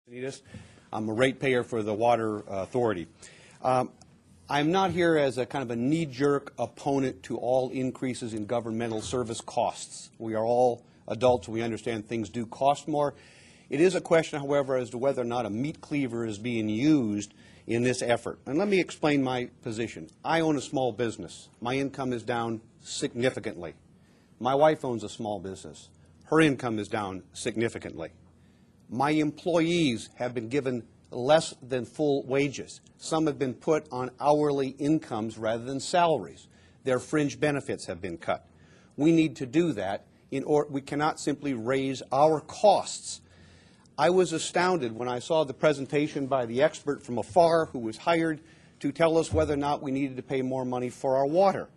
Encinitas. I'm a ratepayer for the Water Authority. I'm not here as a kind of a knee-jerk opponent to all increases in governmental service costs. We are all adults. We understand things do cost more. It is a question, however, as to whether or not a meat cleaver is being used in this effort. And let me explain my position. I own a small business. My income is down significantly. My wife owns a small business. Her income is down significantly. My employees have been given less than full wages. Some have been put on hourly incomes rather than salaries. Their fringe benefits have been cut. We need to do that. We cannot simply raise our costs. I was astounded when I saw the presentation by the expert from afar who was hired to tell us whether or not we needed to pay more money for our water.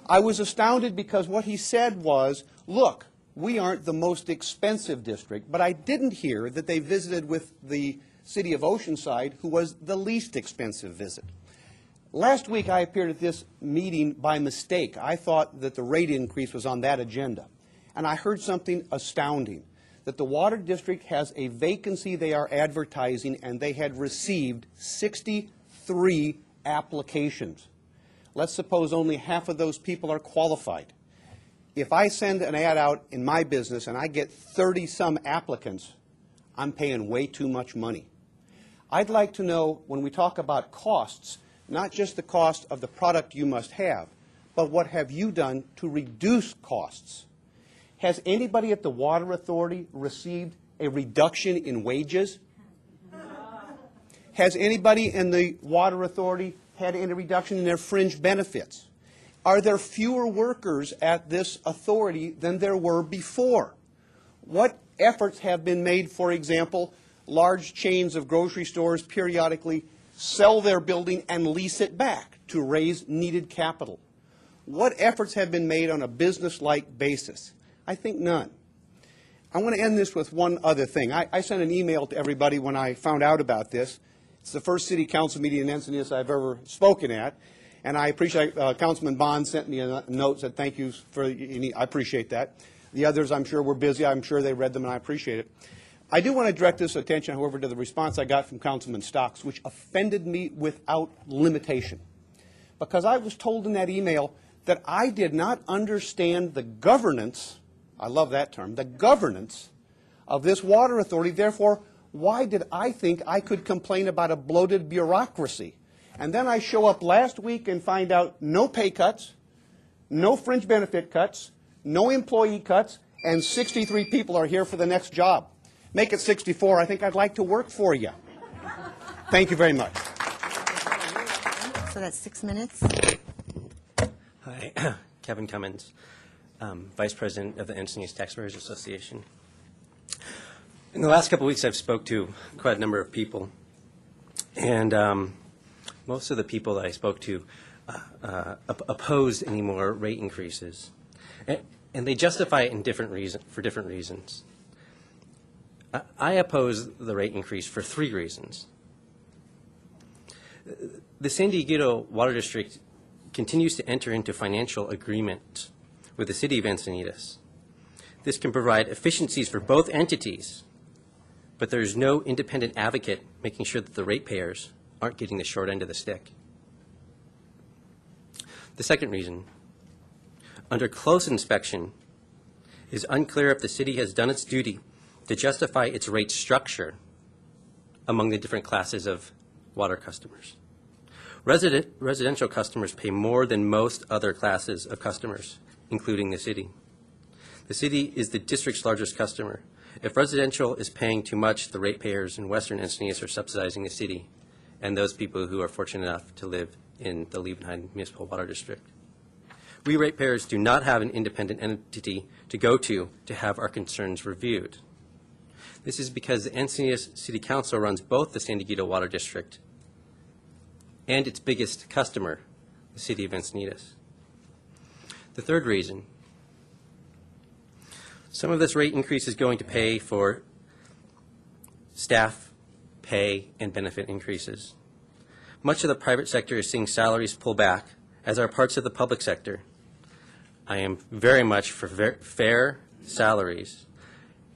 I was astounded because what he said was, look, we aren't the most expensive district, but I didn't hear that they visited with the city of Oceanside, who was the least expensive visit. Last week I appeared at this meeting by mistake. I thought that the rate increase was on that agenda. And I heard something astounding, that the Water District has a vacancy they are advertising, and they had received 63 applications. Let's suppose only half of those people are qualified. If I send an ad out in my business and I get 30-some applicants, I'm paying way too much money. I'd like to know, when we talk about costs, not just the cost of the product you must have, but what have you done to reduce costs? Has anybody at the Water Authority received a reduction in wages? Has anybody in the Water Authority had any reduction in their fringe benefits? Are there fewer workers at this authority than there were before? What efforts have been made, for example, large chains of grocery stores periodically sell their building and lease it back to raise needed capital? What efforts have been made on a business-like basis? I think none. I want to end this with one other thing. I sent an email to everybody when I found out about this. It's the first city council meeting in Encinitas I've ever spoken at. And I appreciate Councilman Bond sent me a note, said thank you for, I appreciate that. The others, I'm sure, were busy. I'm sure they read them, and I appreciate it. I do want to direct this attention, however, to the response I got from Councilman Stocks, which offended me without limitation. Because I was told in that email that I did not understand the governance, I love that term, the governance of this water authority. Therefore, why did I think I could complain about a bloated bureaucracy? And then I show up last week and find out no pay cuts, no fringe benefit cuts, no employee cuts, and 63 people are here for the next job. Make it 64. I think I'd like to work for you. Thank you very much. So that's 6 minutes. Hi, Kevin Cummins, Vice President of the Encinitas Taxpayers Association. In the last couple of weeks, I've spoke to quite a number of people, and most of the people that I spoke to opposed any more rate increases, and they justify it for different reasons. I oppose the rate increase for 3 reasons. The San Dieguito Water District continues to enter into financial agreement with the City of Encinitas. This can provide efficiencies for both entities, but there is no independent advocate making sure that the ratepayers aren't getting the short end of the stick. The second reason, under close inspection, it is unclear if the city has done its duty to justify its rate structure among the different classes of water customers. Residential customers pay more than most other classes of customers, including the city. The city is the district's largest customer. If residential is paying too much, the ratepayers in Western Encinitas are subsidizing the city and those people who are fortunate enough to live in the Liebenheim Municipal Water District. We ratepayers do not have an independent entity to go to have our concerns reviewed. This is because the Encinitas City Council runs both the San Dieguito Water District and its biggest customer, the City of Encinitas. The third reason, some of this rate increase is going to pay for staff pay and benefit increases. Much of the private sector is seeing salaries pull back, as are parts of the public sector. I am very much for fair salaries,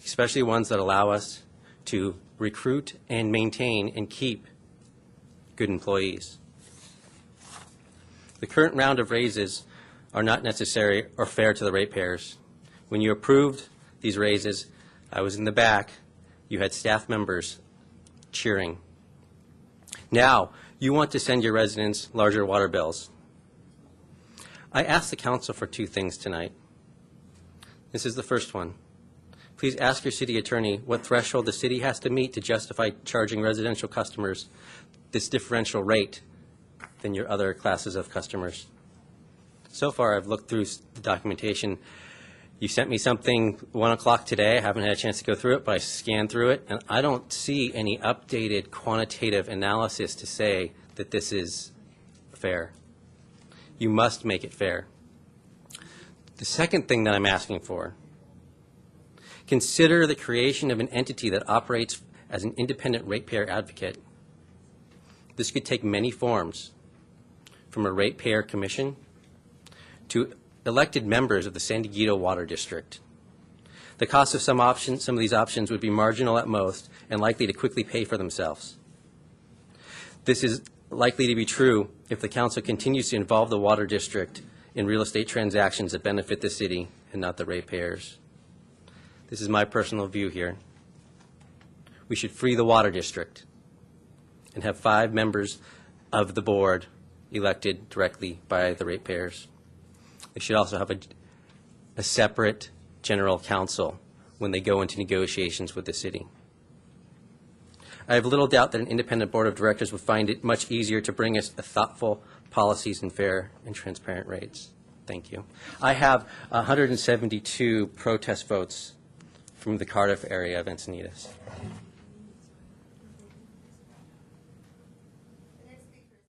especially ones that allow us to recruit and maintain and keep good employees. The current round of raises are not necessary or fair to the ratepayers. When you approved these raises, I was in the back, you had staff members cheering. Now, you want to send your residents larger water bills. I asked the council for two things tonight. This is the first one. Please ask your city attorney what threshold the city has to meet to justify charging residential customers this differential rate than your other classes of customers. So far, I've looked through the documentation. You sent me something 1 o'clock today. I haven't had a chance to go through it, but I scanned through it, and I don't see any updated quantitative analysis to say that this is fair. You must make it fair. The second thing that I'm asking for, consider the creation of an entity that operates as an independent ratepayer advocate. This could take many forms, from a ratepayer commission to elected members of the San Dieguito Water District. The cost of some of these options would be marginal at most and likely to quickly pay for themselves. This is likely to be true if the council continues to involve the water district in real estate transactions that benefit the city and not the ratepayers. This is my personal view here. We should free the water district and have 5 members of the board elected directly by the ratepayers. They should also have a separate general counsel when they go into negotiations with the city. I have little doubt that an independent board of directors would find it much easier to bring us thoughtful policies and fair and transparent rates. Thank you. I have 172 protest votes from the Cardiff area of Encinitas.